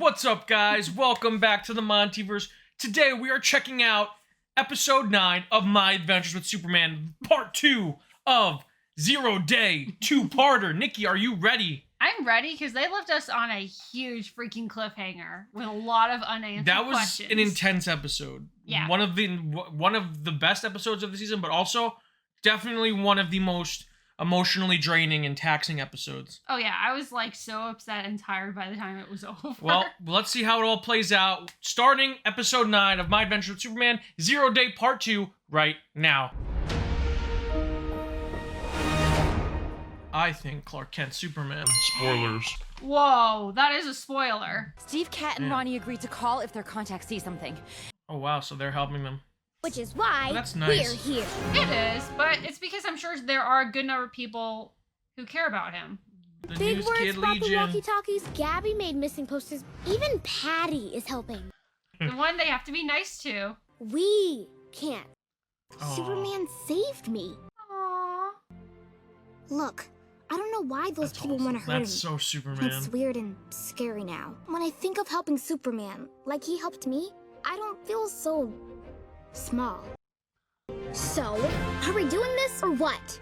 What's up, guys? Welcome back to the MontyVerse. Today we are checking out episode 9 of My Adventures with Superman, part 2 of 0 Day 2-parter. Nikki, are you ready? I'm ready because they left us on a huge freaking cliffhanger with a lot of unanswered questions. That was an intense episode. Yeah. One of the best episodes of the season, but also definitely one of the most emotionally draining and taxing episodes. Oh yeah, I was like so upset and tired by the time it was over. Well, let's see how it all plays out. Starting episode 9 of My Adventures with Superman, 0 Day Part 2, right now. I think Clark Kent's Superman. Spoilers. Whoa, that is a spoiler. Steve, Kat, and Ronnie agreed to call if their contacts see something. Oh wow, so they're helping them. Which is why that's nice. We're here. It is, but it's because I'm sure there are a good number of people who care about him. The Big News words Kid about the Legion. walkie-talkies. Gabby made missing posters. Even Patty is helping. The one they have to be nice to. We can't. Aw. Superman saved me. Aww. Look, I don't know why those people want to hurt him. That's so Superman. It's weird and scary now. When I think of helping Superman, like he helped me, I don't feel so small. So, are we doing this or what?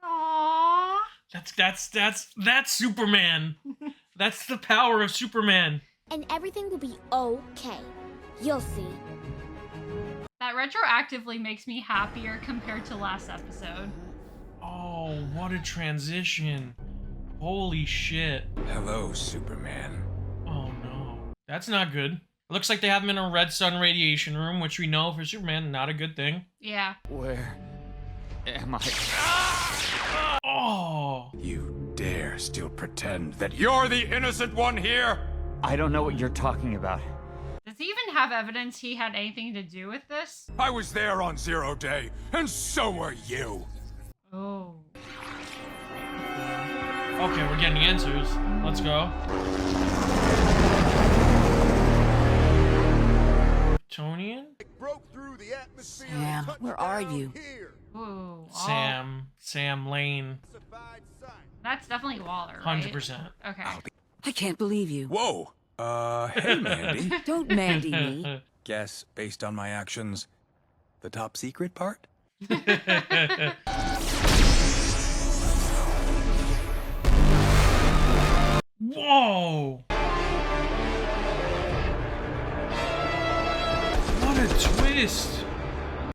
Aww. That's Superman. That's the power of Superman. And everything will be okay. You'll see. That retroactively makes me happier compared to last episode. Oh, what a transition. Holy shit. Hello, Superman. Oh no. That's not good. It looks like they have him in a red sun radiation room, which we know for Superman, not a good thing. Yeah. Where am I? Oh. You dare still pretend that you're the innocent one here? I don't know what you're talking about. Does he even have evidence he had anything to do with this? I was there on 0 Day, and so were you. Oh. Okay, we're getting answers. Let's go. Kryptonian? Sam, where are you? Ooh. Sam Lane. That's definitely Waller, right? 100%. Okay. I can't believe you. Whoa. Hey, Mandy. Don't Mandy me. Guess, based on my actions, the top secret part? Whoa! What a twist!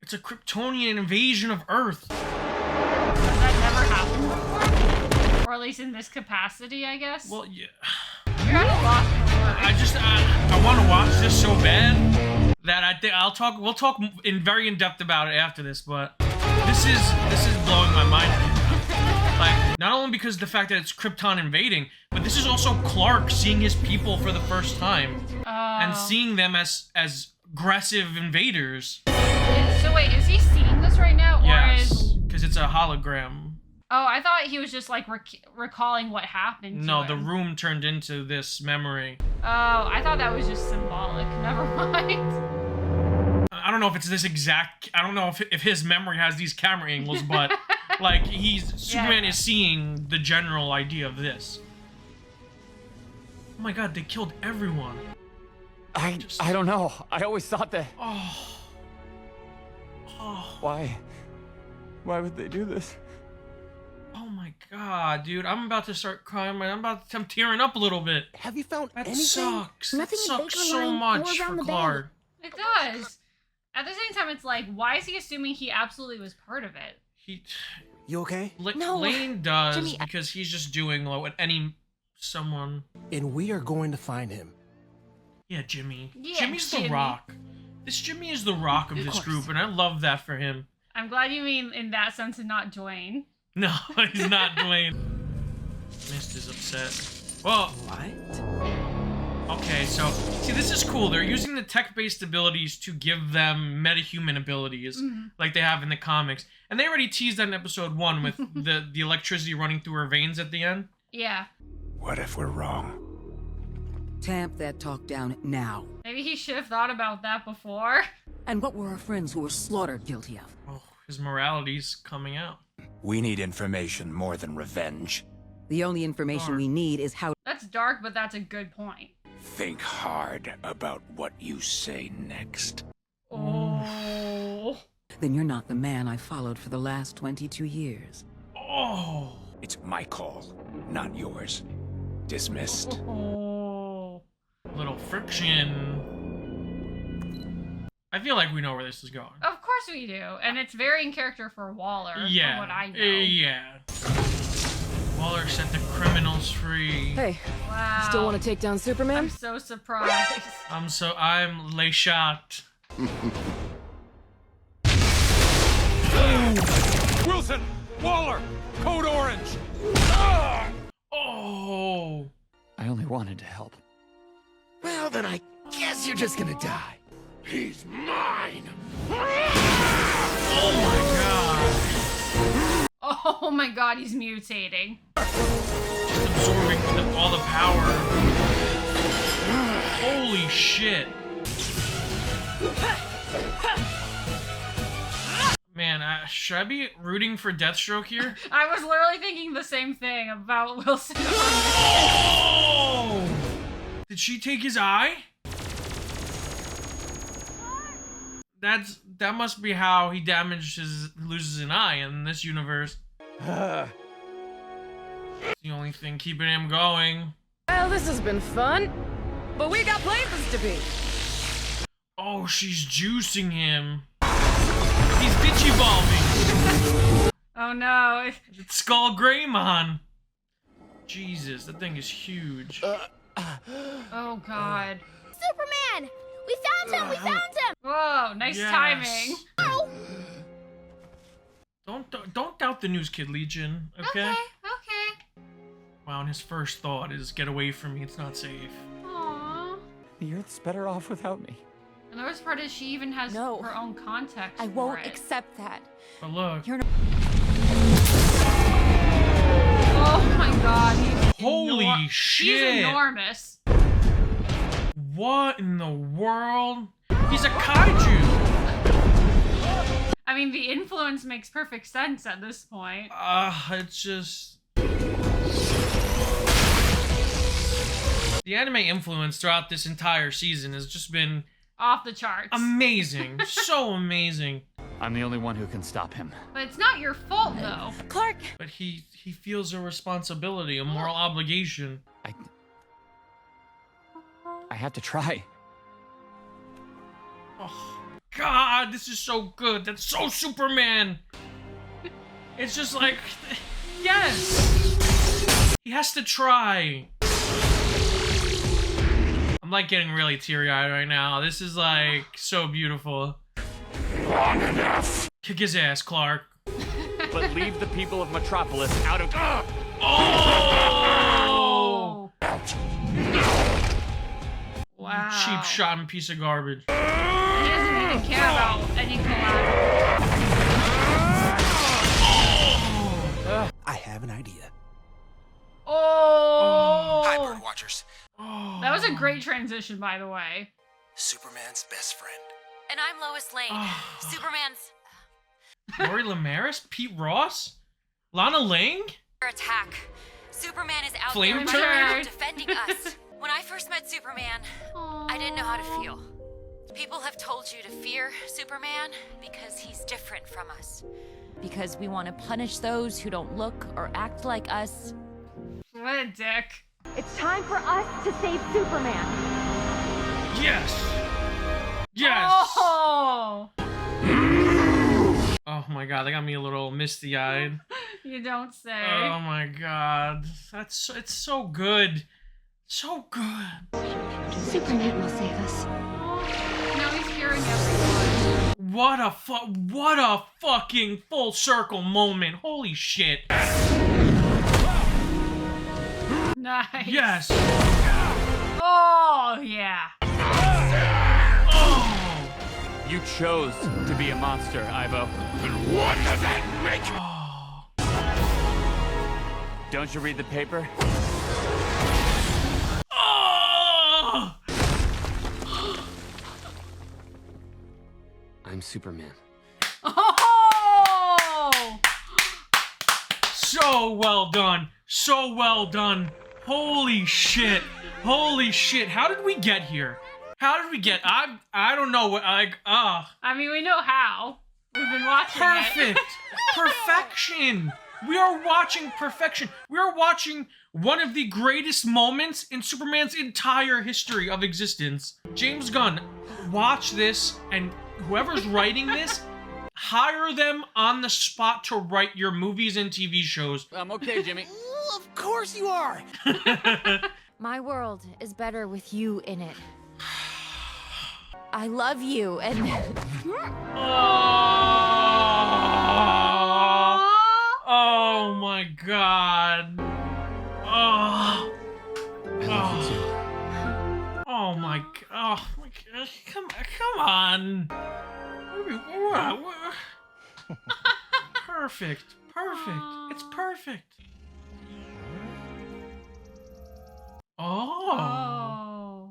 It's a Kryptonian invasion of Earth. Has that never happened before? Or at least in this capacity, I guess? Well, yeah. You're at a loss for words. I want to watch this so bad that I think we'll talk very in depth about it after this, but this is blowing my mind. Like, not only because of the fact that it's Krypton invading, but this is also Clark seeing his people for the first time and seeing them as aggressive invaders. So wait, is he seeing this right now? Yes, because it's a hologram. Oh, I thought he was just like recalling what happened to No, him. the room turned into this memory. Oh, I thought that was just symbolic. Never mind. I don't know if it's this exact. I don't know if his memory has these camera angles, but like Superman is seeing the general idea of this. Oh my God, they killed everyone. I don't know. I always thought that. Oh. Why would they do this? Oh my God, dude! I'm about to start crying. I'm tearing up a little bit. Have you found That anything? sucks. Nothing That in sucks Baker so Line or much around for the Clark. It does. At the same time, it's like, why is he assuming he absolutely was part of it? You okay? No, Lane does Jimmy, because he's just doing what someone. And we are going to find him. Yeah, Jimmy. Yeah, Jimmy's Jimmy. the rock. This Jimmy is the rock of this group, and I love that for him. I'm glad you mean in that sense and not Dwayne. No, he's not Dwayne. Mist is upset. Well, What? okay, so see, this is cool. They're using the tech-based abilities to give them metahuman abilities, like they have in the comics. And they already teased that in episode 1 with the electricity running through her veins at the end. Yeah. What if we're wrong? Tamp that talk down now. Maybe he should have thought about that before. And what were our friends who were slaughtered guilty of? Oh, his morality's coming out. We need information more than revenge. The only information we need is how That's dark, but that's a good point. Think hard about what you say next. Oh. Then you're not the man I followed for the last 22 years. Oh. It's my call, not yours. Dismissed. Oh. Little friction. I feel like we know where this is going. Of course we do. And it's very in character for Waller, Yeah. from what I know. Yeah. Waller set the criminals free. Hey, Wow. still want to take down Superman? I'm so surprised. I'm lay shot. Wilson! Waller! Code Orange! Oh. I only wanted to help. Well, then I guess you're just gonna die. He's mine! Oh my god. Oh my god, he's mutating. Just absorbing all the power. Holy shit. Man, should I be rooting for Deathstroke here? I was literally thinking the same thing about Wilson. Oh! Did she take his eye? That must be how he loses an eye in this universe. It's the only thing keeping him going. Well, this has been fun, but we got places to be. Oh, she's juicing him. He's digivolving. Oh no. It's Skull Greymon. Jesus, that thing is huge. Oh god. Superman! We found him! We found him! Whoa, nice Yes. timing. Oh! Don't doubt the News Kid Legion, okay? Okay. Wow, and his first thought is get away from me, it's not safe. Aww. The Earth's better off without me. And the worst part is she even has No. her own context I for won't it. accept that. But look. You're not. Oh my god, Holy He's shit! enormous. What in the world? He's a kaiju! I mean, the influence makes perfect sense at this point. It's just... The anime influence throughout this entire season has just been Off the charts. amazing. So amazing. I'm the only one who can stop him. But it's not your fault, though. Clark! But he feels a responsibility, a moral obligation. I have to try. Oh, God, this is so good. That's so Superman. It's just like, yes. He has to try. I'm like getting really teary-eyed right now. This is like so beautiful. Long enough! Kick his ass, Clark. But leave the people of Metropolis out of... Oh! Wow. Cheap shot and piece of garbage. He doesn't even care about any collateral. I have an idea. Oh! Hi, Bird Watchers. That was a great transition, by the way. Superman's best friend. And I'm Lois Lane. Superman's Lori Lamaris? Pete Ross? Lana Lang? attack. Superman is out Flame there in turret? the world defending us. When I first met Superman, I didn't know how to feel. People have told you to fear Superman because he's different from us. because we want to punish those who don't look or act like us. What a dick. It's time for us to save Superman. Yes! Yes! Oh! Oh my god, that got me a little misty-eyed. You don't say. Oh my god. It's so good. So good. Superman will save us. Now he's hearing everyone. What a fucking full circle moment. Holy shit. Nice. Yes. Oh, yeah. Oh. You chose to be a monster, Ivo. What does that make you? Don't you read the paper? Oh. I'm Superman. Oh! So well done. So well done. Holy shit. Holy shit. How did we get here? How did we get? I don't know. Like, I mean, we know how. We've been watching perfect. Perfection. We are watching perfection. We are watching one of the greatest moments in Superman's entire history of existence. James Gunn, watch this, and whoever's writing this, hire them on the spot to write your movies and TV shows. I'm okay, Jimmy. Of course you are. My world is better with you in it. I love you, and... Oh my god. Oh my god. Come on. Perfect. It's perfect. Oh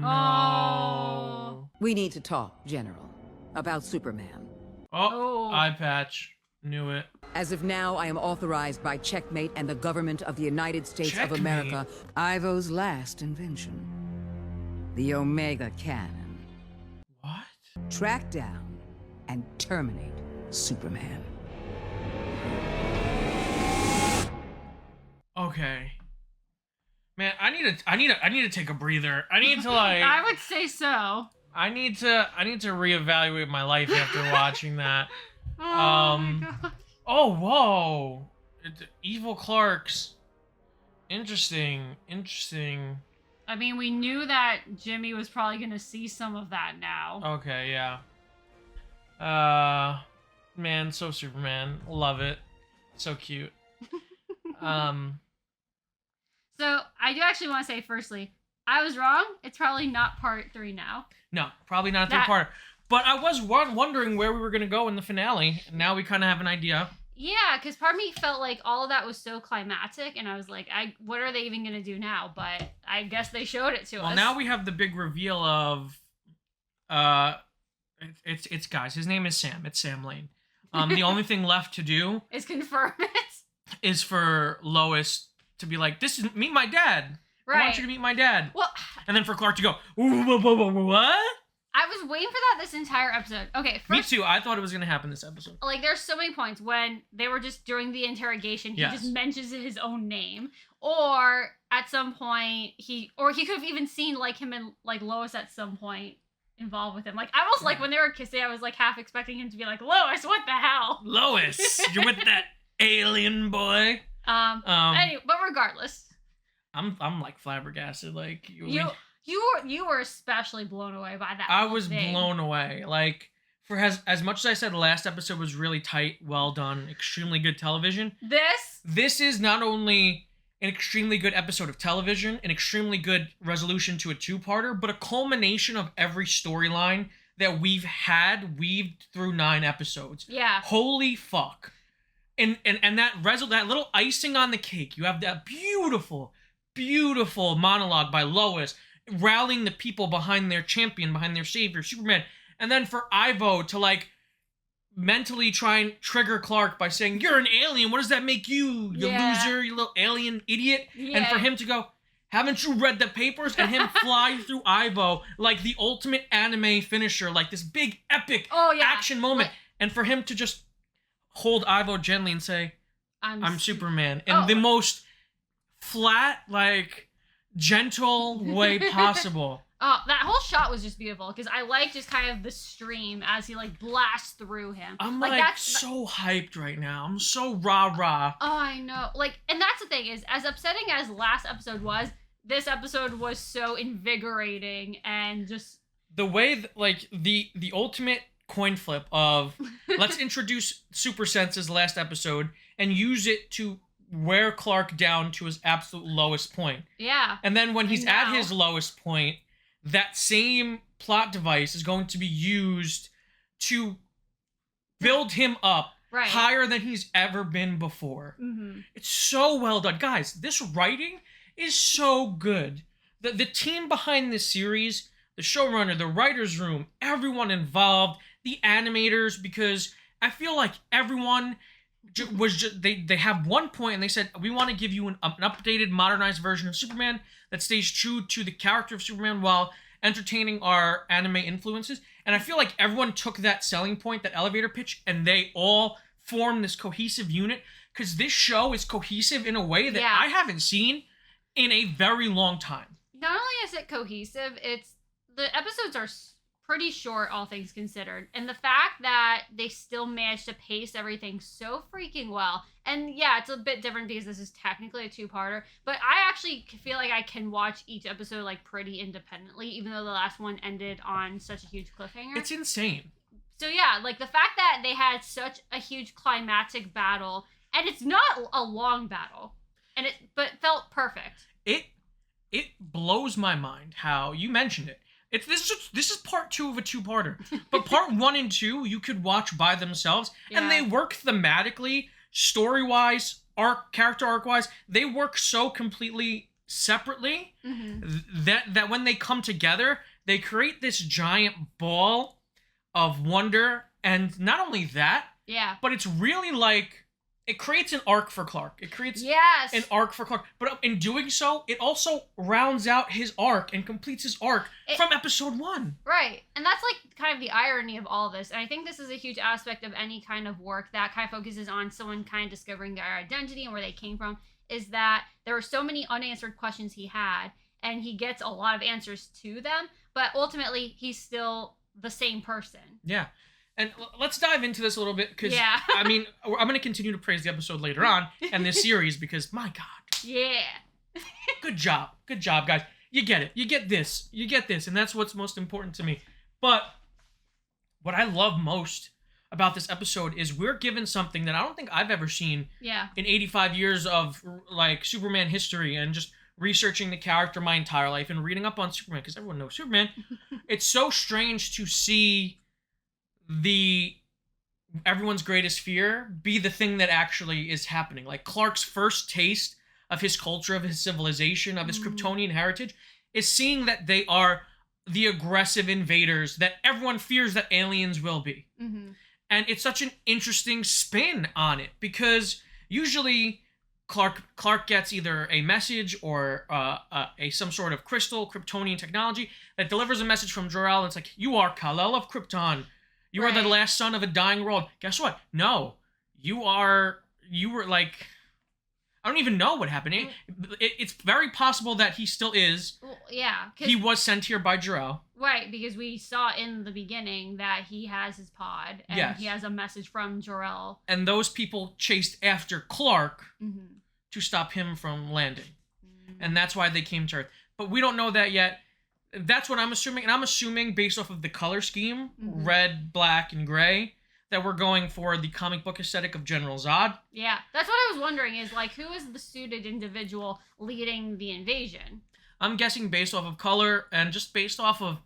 no. We need to talk, General, about Superman. Eye patch. Knew it. As of now, I am authorized by Checkmate and the government of the United States Checkmate? of America. Ivo's last invention. The Omega Cannon. What? Track down and terminate Superman. Okay. Man, I need to take a breather. I need to like I would say so. I need to reevaluate my life after watching that. Oh my god. Oh, whoa. Evil Clarks. Interesting. I mean, we knew that Jimmy was probably going to see some of that now. Okay, yeah. Man, so Superman. Love it. So cute. So, I do actually want to say, firstly, I was wrong. It's probably not part 3 now. No, probably not a third part. But I was wondering where we were going to go in the finale. And now we kind of have an idea. Yeah, because part of me felt like all of that was so climactic, and I was like, what are they even going to do now? But I guess they showed it to us. Well, now we have the big reveal of... It's guys. His name is Sam. It's Sam Lane. The only thing left to do... is confirm it. ...is for Lois to be like, meet my dad. Right. I want you to meet my dad. Well... And then for Clark to go, what? I was waiting for that this entire episode. Okay, first... Me too. I thought it was going to happen this episode. Like, there's so many points when they were just during the interrogation, he just mentions his own name. Or at some point, he could have even seen, like, him and, like, Lois at some point involved with him. Like, I almost, like, when they were kissing, I was, like, half expecting him to be like, Lois, what the hell? Lois, you're with that alien boy. Anyway, but regardless. I'm like flabbergasted. Like, you were especially blown away by that. I was blown away. Like, for as much as I said the last episode was really tight, well done, extremely good television. This is not only an extremely good episode of television, an extremely good resolution to a two-parter, but a culmination of every storyline that we've had weaved through 9 episodes. Yeah. Holy fuck. And that little icing on the cake, you have that beautiful monologue by Lois rallying the people behind their champion, behind their savior, Superman. And then for Ivo to, like, mentally try and trigger Clark by saying, you're an alien, what does that make you loser, you little alien idiot? Yeah. And for him to go, haven't you read the papers? And him fly through Ivo like the ultimate anime finisher, like this big epic action moment. And for him to just hold Ivo gently and say, I'm Superman. In the most flat, like, gentle way possible. Oh, that whole shot was just beautiful because I like just kind of the stream as he like blasts through him. I'm like so hyped right now. I'm so rah-rah. Oh, I know. Like, and that's the thing is, as upsetting as last episode was, this episode was so invigorating and just the way like the ultimate coin flip of let's introduce super senses last episode and use it to wear Clark down to his absolute lowest point. Yeah. And then when he's at his lowest point, that same plot device is going to be used to build him up higher than he's ever been before. Mm-hmm. It's so well done. Guys, this writing is so good. The team behind this series, the showrunner, the writer's room, everyone involved, the animators, because I feel like everyone they have one point and they said, we want to give you an updated, modernized version of Superman that stays true to the character of Superman while entertaining our anime influences. And I feel like everyone took that selling point, that elevator pitch, and they all formed this cohesive unit, because this show is cohesive in a way that I haven't seen in a very long time. Not only is it cohesive, the episodes are pretty short, all things considered. And the fact that they still managed to pace everything so freaking well. And yeah, it's a bit different because this is technically a two-parter, but I actually feel like I can watch each episode like pretty independently, even though the last one ended on such a huge cliffhanger. It's insane. So yeah, like the fact that they had such a huge climactic battle, and it's not a long battle, but it felt perfect. It blows my mind how you mentioned it. This is part 2 of a two-parter, but part 1 and 2 you could watch by themselves, and they work thematically, story-wise, character arc-wise. They work so completely separately that when they come together, they create this giant ball of wonder. And not only that, but it's really like, it creates an arc for Clark. It creates an arc for Clark. But in doing so, it also rounds out his arc and completes his arc from episode 1. Right. And that's like kind of the irony of all this. And I think this is a huge aspect of any kind of work that kind of focuses on someone kind of discovering their identity and where they came from, is that there were so many unanswered questions he had, and he gets a lot of answers to them, but ultimately he's still the same person. Yeah. And let's dive into this a little bit, because, I mean, I'm going to continue to praise the episode later on and this series, because, my God. Yeah. Good job. Good job, guys. You get it. You get this. You get this. And that's what's most important to me. But what I love most about this episode is we're given something that I don't think I've ever seen in 85 years of, like, Superman history and just researching the character my entire life and reading up on Superman, because everyone knows Superman. It's so strange to see everyone's greatest fear be the thing that actually is happening. Like, Clark's first taste of his culture, of his civilization, of his Kryptonian heritage, is seeing that they are the aggressive invaders that everyone fears that aliens will be. And it's such an interesting spin on it, because usually Clark gets either a message or some sort of crystal Kryptonian technology that delivers a message from Jor-El, and it's like, you are Kal-El of Krypton. You are the last son of a dying world. Guess what? No. You were like, I don't even know what happened. It's very possible that he still is. Well, yeah. He was sent here by Jor-El. Right, because we saw in the beginning that he has his pod, and he has a message from Jor-El. And those people chased after Clark to stop him from landing. And that's why they came to Earth. But we don't know that yet. That's what I'm assuming, and I'm assuming based off of the color scheme, red, black, and gray, that we're going for the comic book aesthetic of General Zod. Yeah, that's what I was wondering, is like, who is the suited individual leading the invasion? I'm guessing based off of color and just based off of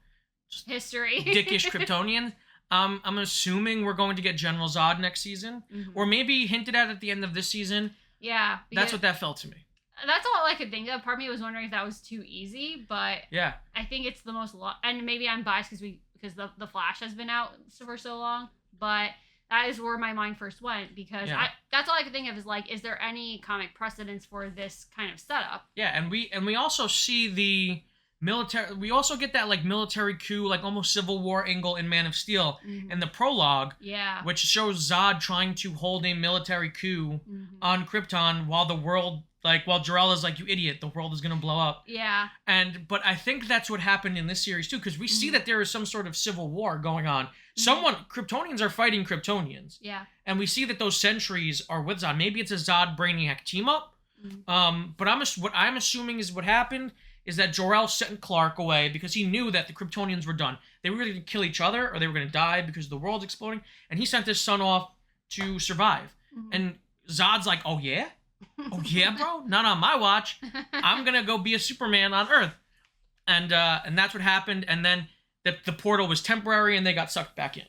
history, dickish Kryptonian. I'm assuming we're going to get General Zod next season, or maybe hinted at the end of this season. Yeah, that's what that felt to me. That's all I could think of. Part of me was wondering if that was too easy, but I think it's the most and maybe I'm biased because the Flash has been out for so long, but that is where my mind first went, because that's all I could think of, is like, is there any comic precedence for this kind of setup? Yeah, and we also see the military. We also get that like military coup, like almost Civil War angle in Man of Steel in the prologue. Yeah, which shows Zod trying to hold a military coup on Krypton while the world. Like, while Jor-El is like, you idiot, the world is going to blow up. Yeah. But I think that's what happened in this series, too, because we see that there is some sort of civil war going on. Kryptonians are fighting Kryptonians. Yeah. And we see that those sentries are with Zod. Maybe it's a Zod-Brainiac team-up. But what I'm assuming is what happened is that Jor-El sent Clark away because he knew that the Kryptonians were done. They were going to kill each other, or they were going to die because the world's exploding. And he sent his son off to survive. And Zod's like, oh, yeah? Oh yeah, bro? Not on my watch. I'm gonna go be a Superman on Earth. And that's what happened. And then the portal was temporary and they got sucked back in.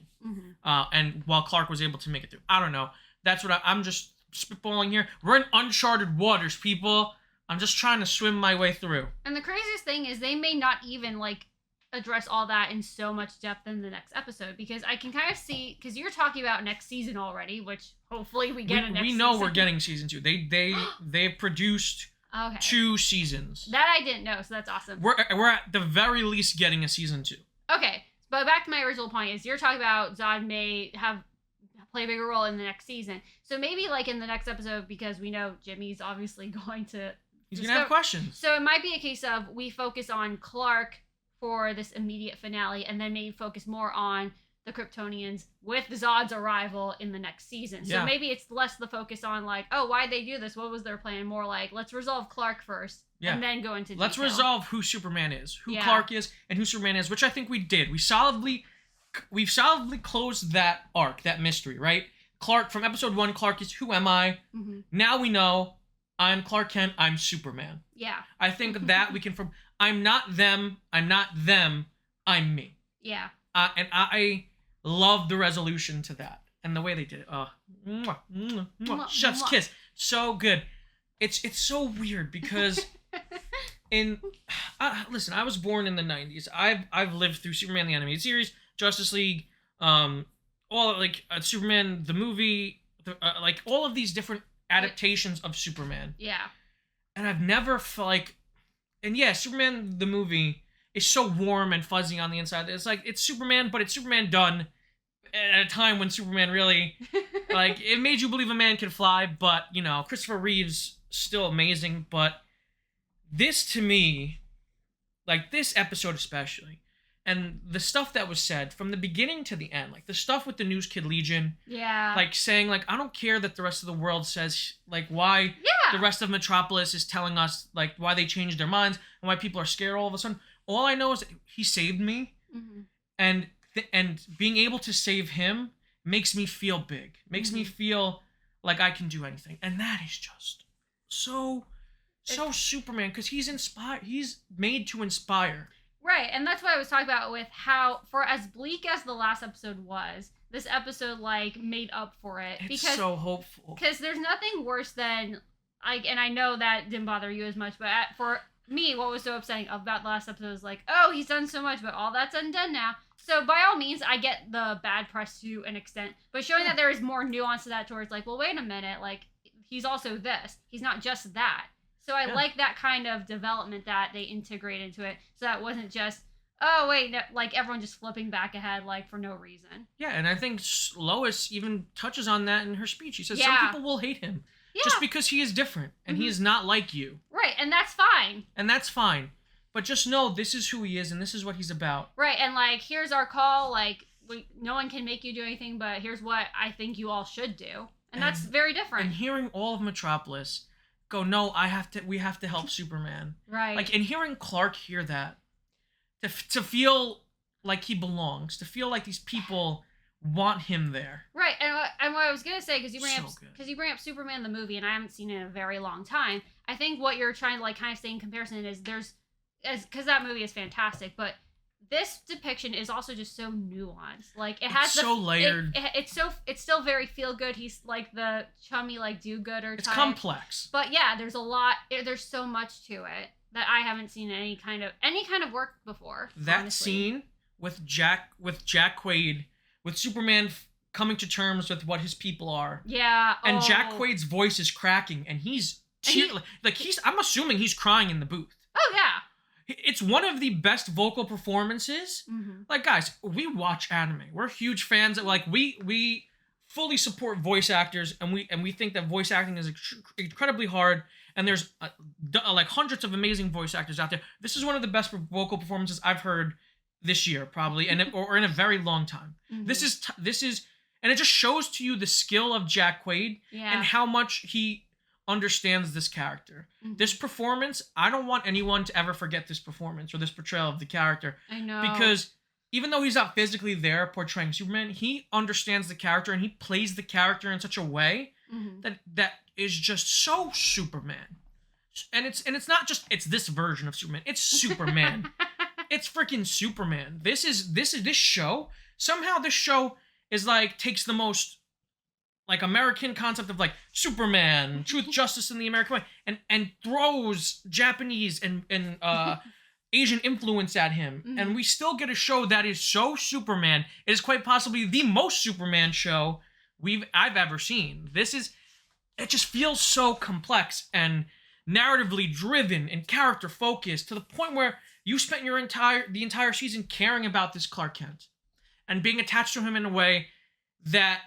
And while Clark was able to make it through. I don't know. That's what I'm just spitballing here. We're in uncharted waters, people. I'm just trying to swim my way through. And the craziest thing is they may not even like address all that in so much depth in the next episode, because I can kind of see, because you're talking about next season already, which hopefully we get a next season. We know we're getting season 2. They've produced 2 seasons. That I didn't know, so that's awesome. We're at the very least getting a season 2. Okay, but back to my original point is you're talking about Zod may play a bigger role in the next season. So maybe like in the next episode, because we know Jimmy's obviously going to... He's going to have questions. So it might be a case of we focus on Clark for this immediate finale, and then maybe focus more on the Kryptonians with Zod's arrival in the next season. So maybe it's less the focus on like, oh, why'd they do this? What was their plan? More like, let's resolve Clark first, and then go into detail. Let's resolve who Superman is, who Clark is, and who Superman is, which I think we did. We've solidly closed that arc, that mystery, right? Clark, from episode 1, Clark is, who am I? Mm-hmm. Now we know, I'm Clark Kent, I'm Superman. Yeah. I think that we can, I'm not them, I'm me. Yeah. And I love the resolution to that. And the way they did it. Chef's kiss. So good. It's so weird because listen, I was born in the 90s. I've lived through Superman the animated series, Justice League, Superman the movie, like all of these different adaptations of Superman. Yeah. And I've never felt like, and yeah, Superman the movie is so warm and fuzzy on the inside. It's like, it's Superman, but it's Superman done at a time when Superman really, like, it made you believe a man could fly, but, you know, Christopher Reeve's still amazing, but this to me, like this episode especially, and the stuff that was said from the beginning to the end, like the stuff with the News Kid Legion, like saying like, I don't care that the rest of the world says like why the rest of Metropolis is telling us like why they changed their minds and why people are scared all of a sudden. All I know is that he saved me, and being able to save him makes me feel big, makes me feel like I can do anything, and that is just so Superman, because he's inspired. He's made to inspire. Right, and that's what I was talking about with how, for as bleak as the last episode was, this episode, like, made up for it. It's so hopeful. Because there's nothing worse than, like, and I know that didn't bother you as much, but for me, what was so upsetting about the last episode was like, oh, he's done so much, but all that's undone now. So by all means, I get the bad press to an extent, but showing that there is more nuance to that towards, like, well, wait a minute, like, he's also this. He's not just that. So I like that kind of development that they integrate into it. So that wasn't just, oh, wait, no, like everyone just flipping back ahead, like for no reason. Yeah, and I think Lois even touches on that in her speech. She says some people will hate him just because he is different and he is not like you. Right, and that's fine. And that's fine. But just know this is who he is and this is what he's about. Right, and like, here's our call. Like, no one can make you do anything, but here's what I think you all should do. And that's very different. And hearing all of Metropolis go, no, we have to help Superman. Right. Like, and hearing Clark hear that, to feel like he belongs, to feel like these people want him there. Right, and what I was gonna say, because you bring up Superman the movie, and I haven't seen it in a very long time. I think what you're trying to like kind of say in comparison is because that movie is fantastic, but this depiction is also just so nuanced. Like it has so layered. It's still very feel good. He's like the chummy like do gooder type. It's complex. But yeah, there's a lot. There's so much to it that I haven't seen in any kind of work before. That honestly. Scene with Jack Quaid, with Superman coming to terms with what his people are. Yeah. And Jack Quaid's voice is cracking, and I'm assuming he's crying in the booth. Oh yeah. It's one of the best vocal performances. Like, guys, we watch anime. We're huge fans. Like, we fully support voice actors, and we think that voice acting is incredibly hard. And there's like hundreds of amazing voice actors out there. This is one of the best vocal performances I've heard this year, probably, or in a very long time. This is, and it just shows to you the skill of Jack Quaid and how much he understands this character. This performance, I don't want anyone to ever forget this performance or this portrayal of the character. I know. Because even though he's not physically there portraying Superman, he understands the character and he plays the character in such a way that is just so Superman. And it's not just it's version of Superman. It's Superman. It's freaking Superman. This show. Somehow this show is like takes the most like American concept of like Superman, truth, justice, in the American way, and throws Japanese and Asian influence at him, and we still get a show that is so Superman. It is quite possibly the most Superman show I've ever seen. It just feels so complex and narratively driven and character focused to the point where you spent the entire season caring about this Clark Kent and being attached to him in a way that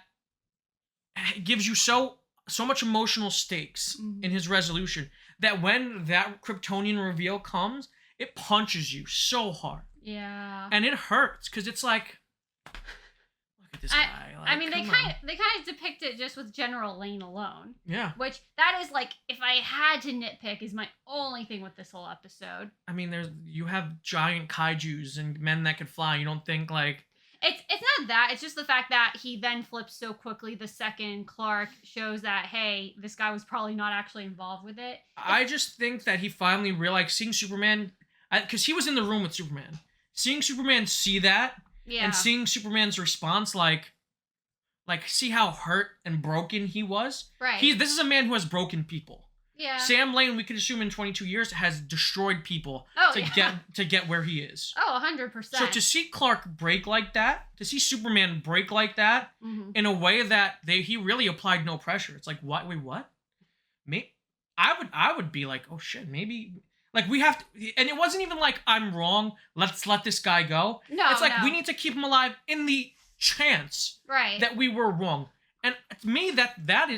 gives you so much emotional stakes in his resolution that when that Kryptonian reveal comes, it punches you so hard. Yeah. And it hurts because it's like, look at this guy. Like, I mean, they kind of depict it just with General Lane alone. Yeah. Which that is like, if I had to nitpick, is my only thing with this whole episode. I mean, you have giant kaijus and men that could fly. You don't think like. It's not that. It's just the fact that he then flips so quickly the second Clark shows that, hey, this guy was probably not actually involved with it. I just think that he finally realized seeing Superman, because he was in the room with Superman. Seeing Superman see that, and seeing Superman's response, like see how hurt and broken he was. Right. This is a man who has broken people. Yeah. Sam Lane, we could assume in 22 years, has destroyed people to get where he is. Oh, 100%. So to see Clark break like that, to see Superman break like that, in a way that he really applied no pressure. It's like, what? Wait, what? I would be like, oh shit, maybe. Like, we have to, and it wasn't even like, I'm wrong, let's let this guy go. No, it's like, we need to keep him alive in the chance that we were wrong. And to me, that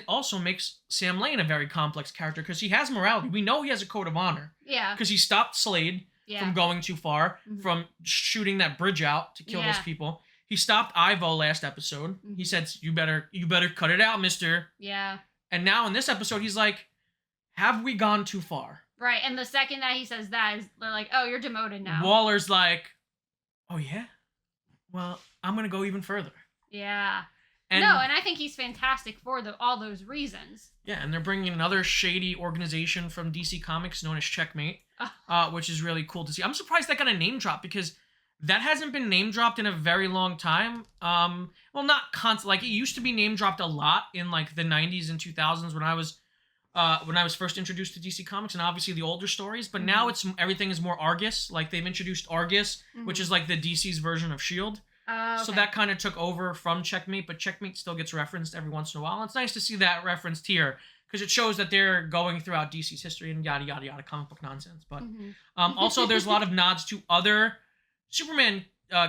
also makes Sam Lane a very complex character, because he has morality. We know he has a code of honor. Yeah. Because he stopped Slade from going too far, from shooting that bridge out to kill those people. He stopped Ivo last episode. He said, you better cut it out, mister. Yeah. And now in this episode, he's like, have we gone too far? Right, and the second that he says that, they're like, oh, you're demoted now. Waller's like, oh yeah? Well, I'm going to go even further. Yeah. And I think he's fantastic for all those reasons. Yeah, and they're bringing another shady organization from DC Comics known as Checkmate, which is really cool to see. I'm surprised that got a name drop, because that hasn't been name dropped in a very long time. Well, not constant. Like, it used to be name dropped a lot in like the 90s and 2000s when I was first introduced to DC Comics, and obviously the older stories. But now everything is more Argus. Like, they've introduced Argus, which is like the DC's version of Shield. Okay. So that kind of took over from Checkmate, but Checkmate still gets referenced every once in a while. And it's nice to see that referenced here, because it shows that they're going throughout DC's history and yada, yada, yada, comic book nonsense. But also, there's a lot of nods to other Superman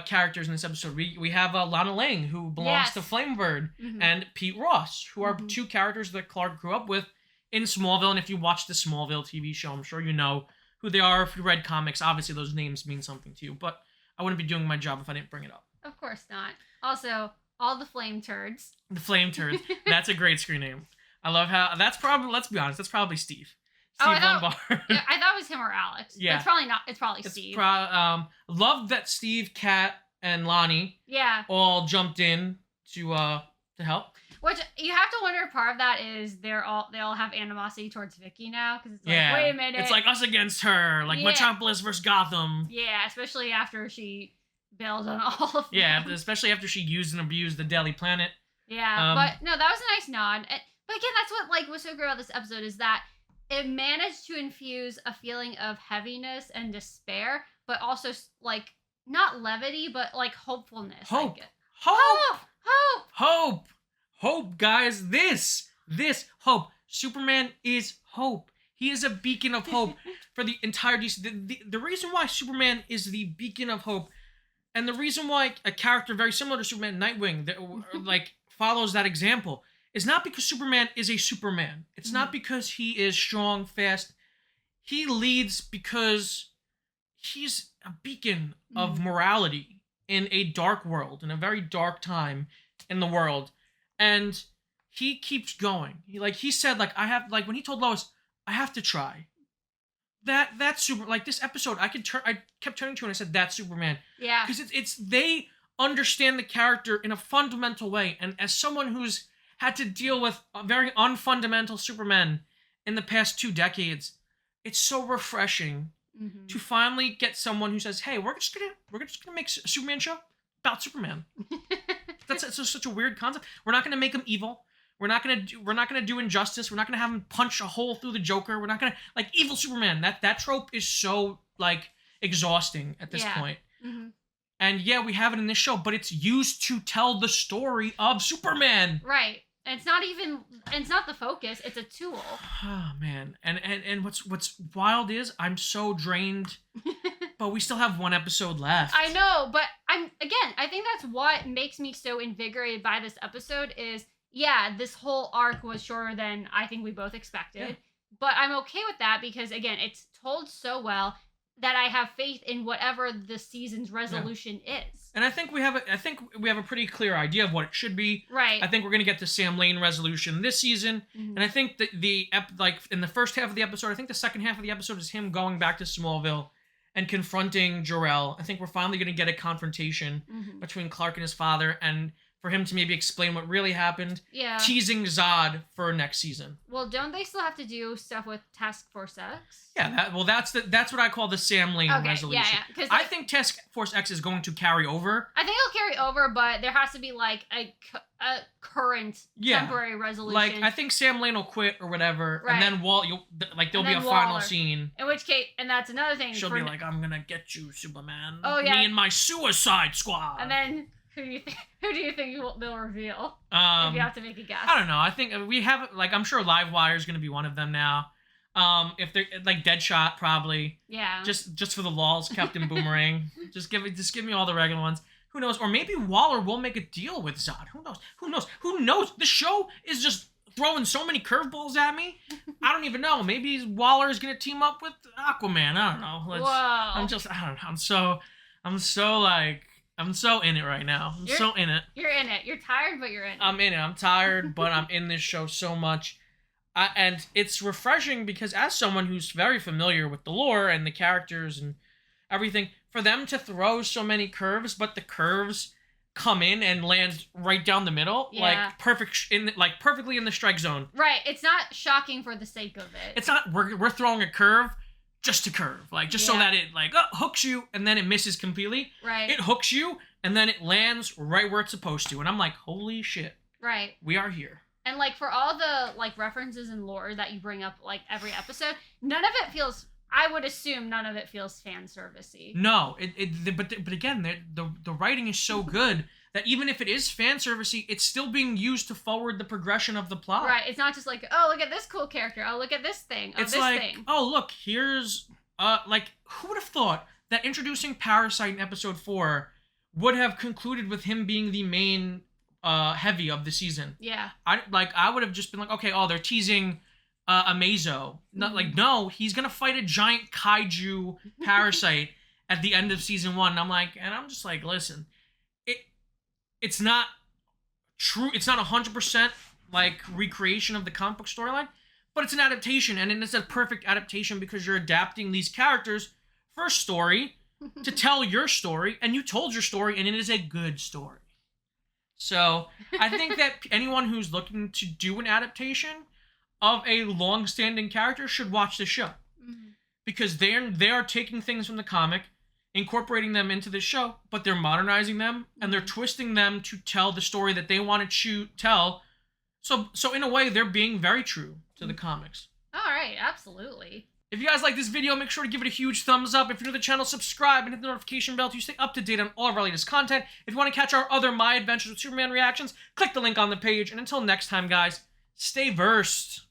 characters in this episode. We have Lana Lang, who belongs to Flamebird, and Pete Ross, who are two characters that Clark grew up with in Smallville. And if you watch the Smallville TV show, I'm sure you know who they are. If you read comics, obviously those names mean something to you. But I wouldn't be doing my job if I didn't bring it up. Of course not. Also, all the flame turds. The Flame Turds. That's a great screen name. I love how, that's probably, let's be honest, that's probably Steve. Steve Lombard. Yeah, I thought it was him or Alex. Yeah. It's probably not. It's probably Steve. Love that Steve, Kat, and Lonnie all jumped in to help. Which, you have to wonder if part of that is they all have animosity towards Vicky now, because it's like, wait a minute. It's like us against her, like Metropolis versus Gotham. Yeah, especially after she bailed on all of them. Yeah, especially after she used and abused the Daily Planet. Yeah, but no, that was a nice nod. But again, that's what was so great about this episode, is that it managed to infuse a feeling of heaviness and despair, but also like not levity, but like hopefulness. Hope, guys. This hope. Superman is hope. He is a beacon of hope for the entire DC. The reason why Superman is the beacon of hope, and the reason why a character very similar to Superman, Nightwing, that like follows that example, is not because Superman is a Superman. It's not because he is strong, fast. He leads because he's a beacon of morality in a dark world, in a very dark time in the world. And he keeps going. He said, when he told Lois, I have to try. That's super, like this episode, I kept turning to it and I said, that's Superman. Yeah. Because it's they understand the character in a fundamental way. And as someone who's had to deal with a very unfundamental Superman in the past 2 decades, it's so refreshing to finally get someone who says, hey, we're just gonna make a Superman show about Superman. That's such a weird concept. We're not gonna make him evil. We're not gonna do injustice. We're not gonna have him punch a hole through the Joker. We're not gonna, like, evil Superman. That trope is so, like, exhausting at this point. Mm-hmm. And yeah, we have it in this show, but it's used to tell the story of Superman. Right. It's not the focus, it's a tool. Oh man. And what's wild is I'm so drained, but we still have one episode left. I know, but I think that's what makes me so invigorated by this episode is, yeah, this whole arc was shorter than I think we both expected. Yeah. But I'm okay with that because again, it's told so well that I have faith in whatever the season's resolution is. And I think we have a pretty clear idea of what it should be. Right. I think we're gonna get the Sam Lane resolution this season, and I think that like in the first half of the episode, I think the second half of the episode is him going back to Smallville and confronting Jor-El. I think we're finally gonna get a confrontation between Clark and his father, and for him to maybe explain what really happened. Yeah. Teasing Zod for next season. Well, don't they still have to do stuff with Task Force X? Yeah, that's what I call the Sam Lane resolution. Yeah. I think Task Force X is going to carry over. I think it'll carry over, but there has to be like a current temporary resolution. Like I think Sam Lane will quit or whatever, and then there'll be a final scene. In which case, and that's another thing. She'll be like, "I'm gonna get you, Superman. Oh yeah, me and my Suicide Squad." And then. Who do you think they'll reveal? If you have to make a guess. I don't know. I think we have I'm sure Livewire is going to be one of them now. If they're like Deadshot, probably. Yeah. Just for the lols, Captain Boomerang. just give me all the regular ones. Who knows? Or maybe Waller will make a deal with Zod. Who knows? The show is just throwing so many curveballs at me. I don't even know. Maybe Waller is going to team up with Aquaman. I don't know. Whoa. I don't know. I'm so in it right now. I'm so in it. You're in it. You're tired, but you're in it. I'm in it. I'm tired, but I'm in this show so much. And it's refreshing because as someone who's very familiar with the lore and the characters and everything, for them to throw so many curves, but the curves come in and land right down the middle, perfectly in the strike zone. Right. It's not shocking for the sake of it. It's not we're throwing a curve just to curve, so that it hooks you and then it misses completely. Right. It hooks you and then it lands right where it's supposed to, and I'm like, holy shit. Right. We are here. And for all the references and lore that you bring up every episode, none of it feels. I would assume none of it feels fan servicey. No, but again, the writing is so good that even if it is fan servicey, it's still being used to forward the progression of the plot. Right. It's not just oh, look at this cool character. Oh, look at this thing. Oh, it's oh, look, here's who would have thought that introducing Parasite in episode 4 would have concluded with him being the main heavy of the season. Yeah. I would have just been okay, they're teasing Amazo. Not no, he's gonna fight a giant kaiju parasite at the end of season 1. And I'm just listen, it's not true. It's not 100% recreation of the comic book storyline, but it's an adaptation, and it's a perfect adaptation because you're adapting these characters for a story to tell your story, and you told your story, and it is a good story. So I think that anyone who's looking to do an adaptation of a long-standing character should watch the show, because they are taking things from the comic, incorporating them into the show, but they're modernizing them and they're twisting them to tell the story that they want to tell. So in a way, they're being very true to the comics. All right, absolutely. If you guys like this video, make sure to give it a huge thumbs up. If you're new to the channel, subscribe and hit the notification bell to stay up to date on all of our latest content. If you want to catch our other My Adventures with Superman reactions, click the link on the page. And until next time, guys, stay versed.